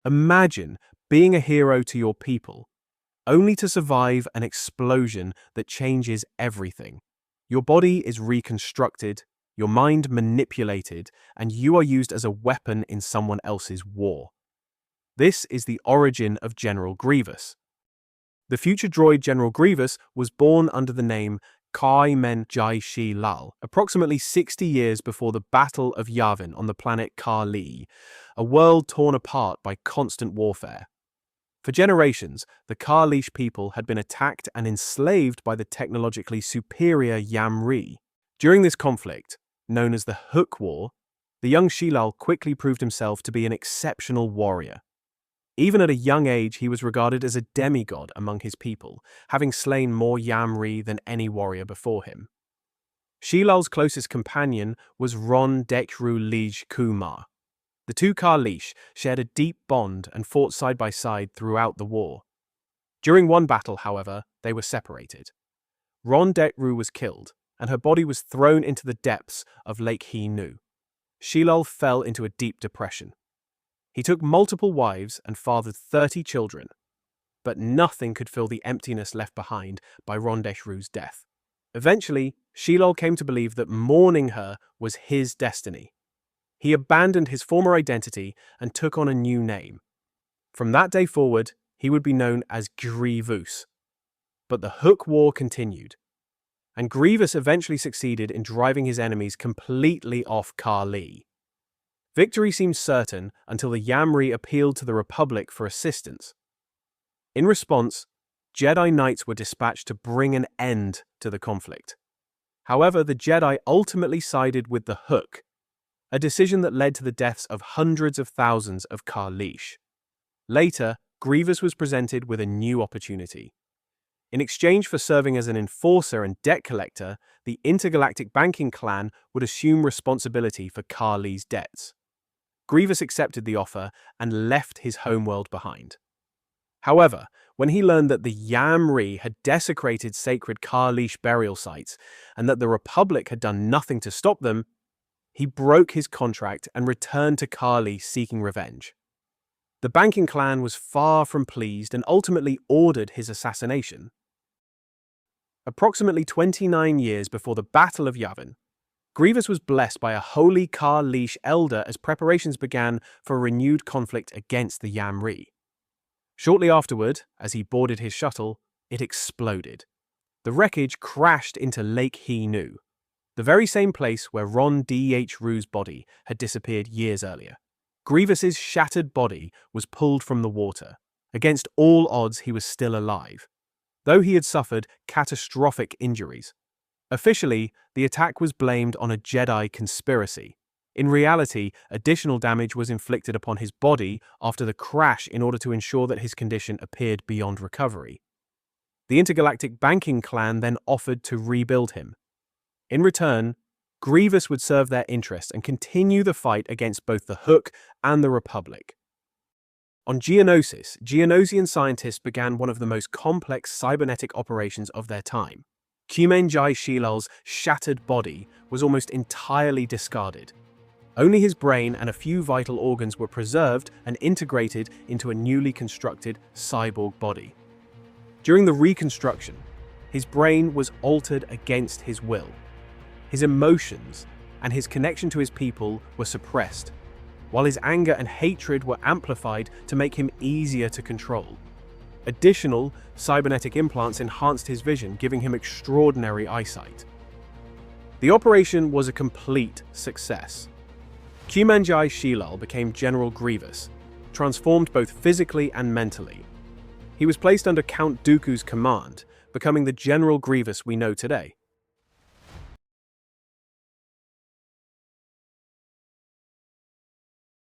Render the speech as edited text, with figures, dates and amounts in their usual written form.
Imagine being a hero to your people, only to survive an explosion that changes everything. Your body is reconstructed, your mind manipulated, and you are used as a weapon in someone else's war. This is the origin of General Grievous. The future droid General Grievous was born under the name Qymaen Sheelal, approximately 60 years before the Battle of Yavin on the planet Kaleesh, a world torn apart by constant warfare. For generations, the Kaleesh people had been attacked and enslaved by the technologically superior Yamri. During this conflict, known as the Hook War, the young Sheelal quickly proved himself to be an exceptional warrior. Even at a young age, he was regarded as a demigod among his people, having slain more Yamri than any warrior before him. Sheelal's closest companion was Ron Dekru Lij Qymaen. The two Kaleesh shared a deep bond and fought side by side throughout the war. During one battle, however, they were separated. Ron Dekru was killed, and her body was thrown into the depths of Lake Qymaen. Sheelal fell into a deep depression. He took multiple wives and fathered 30 children, but nothing could fill the emptiness left behind by Ron Dekru's death. Eventually, Sheelal came to believe that mourning her was his destiny. He abandoned his former identity and took on a new name. From that day forward, he would be known as Grievous. But the Hook War continued, and Grievous eventually succeeded in driving his enemies completely off Kaleesh. Victory seemed certain until the Yamri appealed to the Republic for assistance. In response, Jedi Knights were dispatched to bring an end to the conflict. However, the Jedi ultimately sided with the Hook, a decision that led to the deaths of hundreds of thousands of Kaleesh. Later, Grievous was presented with a new opportunity. In exchange for serving as an enforcer and debt collector, the intergalactic banking clan would assume responsibility for Kaleesh's debts. Grievous accepted the offer and left his homeworld behind. However, when he learned that the Yamri had desecrated sacred Kaleesh burial sites and that the Republic had done nothing to stop them, he broke his contract and returned to Kaleesh seeking revenge. The banking clan was far from pleased and ultimately ordered his assassination. Approximately 29 years before the Battle of Yavin, Grievous was blessed by a holy Kaleesh elder as preparations began for a renewed conflict against the Yamri. Shortly afterward, as he boarded his shuttle, it exploded. The wreckage crashed into Lake Qymaen, the very same place where Ron Dekru's body had disappeared years earlier. Grievous's shattered body was pulled from the water. Against all odds, he was still alive, though he had suffered catastrophic injuries. Officially, the attack was blamed on a Jedi conspiracy. In reality, additional damage was inflicted upon his body after the crash in order to ensure that his condition appeared beyond recovery. The intergalactic banking clan then offered to rebuild him. In return, Grievous would serve their interests and continue the fight against both the Hook and the Republic. On Geonosis, Geonosian scientists began one of the most complex cybernetic operations of their time. Qymaen Sheelal's shattered body was almost entirely discarded. Only his brain and a few vital organs were preserved and integrated into a newly constructed cyborg body. During the reconstruction, his brain was altered against his will. His emotions and his connection to his people were suppressed, while his anger and hatred were amplified to make him easier to control. Additional cybernetic implants enhanced his vision, giving him extraordinary eyesight. The operation was a complete success. Qymaen Sheelal became General Grievous, transformed both physically and mentally. He was placed under Count Dooku's command, becoming the General Grievous we know today.